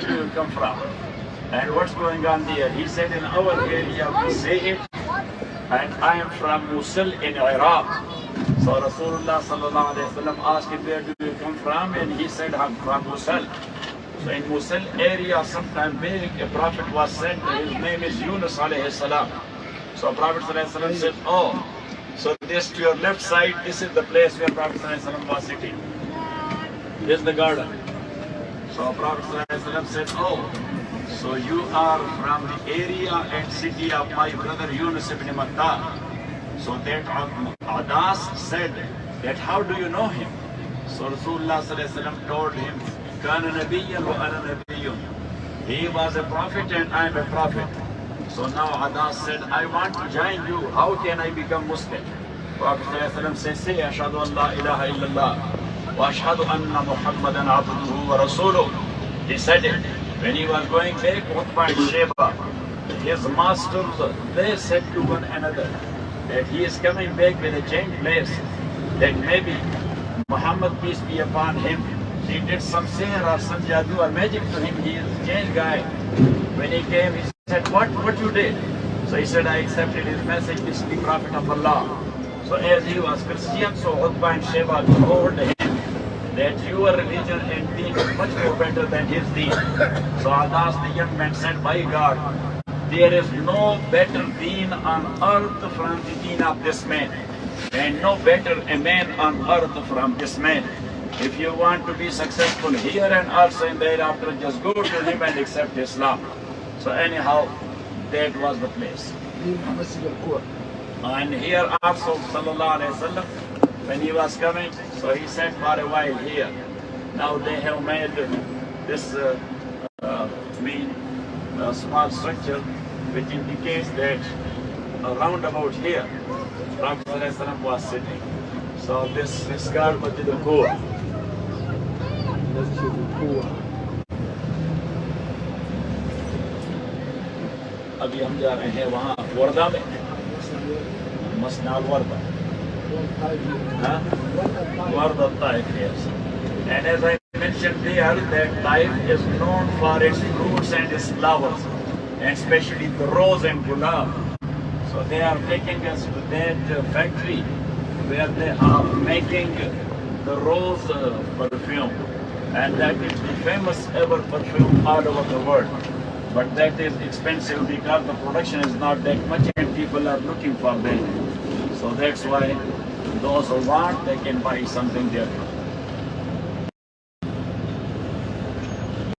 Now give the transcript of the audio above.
do you come from? And what's going on there? He said, in our area we say it, and I am from Mosul in Iraq. So Rasulullah sallallahu alayhi wa sallam asked him, where do you come from? And he said, I'm from Mosul. So in Mosul area, sometime back, a prophet was sent, his name is Yunus alayhi salam. So Prophet sallallahu alayhi wa sallam said, oh, so this to your left side, this is the place where Prophet sallallahu alayhi wa sallam was sitting. This is the garden. So Prophet sallallahu alayhi wa sallam said, oh, so you are from the area and city of my brother Yunus ibn Matta. So that Adas said that how do you know him? So Rasulullah sallallahu alayhi wa sallam told him, Kana nabiyyan wa ana nabiyyun. He was a prophet and I am a prophet. So now Adas said, I want to join you. How can I become Muslim? Prophet sallallahu alayhi wa sallam said, say, Ashhadu an la ilaha illallah wa ashhadu anna Muhammadan abduhu wa rasuluh. He said it. When he was going back, Utbah and Sheba, his masters, they said to one another that he is coming back with a changed place, that maybe Muhammad, peace be upon him, he did some Seerah or some jadoo or magic to him. He is a changed guy. When he came, he said, what you did? So he said, I accepted his message, this is the Prophet of Allah. So as he was Christian, so Utbah and Sheba told him that your religion and deen is much more better than his deen. So Adas, the young man, said, by God, there is no better deen on earth from the deen of this man, and no better a man on earth from this man. If you want to be successful here and also in thereafter, just go to him and accept Islam. So anyhow, that was the place. And here also, sallallahu alayhi wa sallam, when he was coming, so he sat for a while here. Now they have made this small structure which indicates that around about here, Prophet ﷺ was sitting. So this is called Masjid al-Quwa. अभी हम जा रहे हैं वहाँ वर्दा में, मसनाल वर्दा. Warda Taif, yes. And as I mentioned there, that Taif is known for its fruits and its flowers, and especially the rose and gulab. So they are taking us to that factory where they are making the rose perfume, and that is the famous ever perfume all over the world. But that is expensive because the production is not that much and people are looking for that. So that's why those who want, they can buy something there.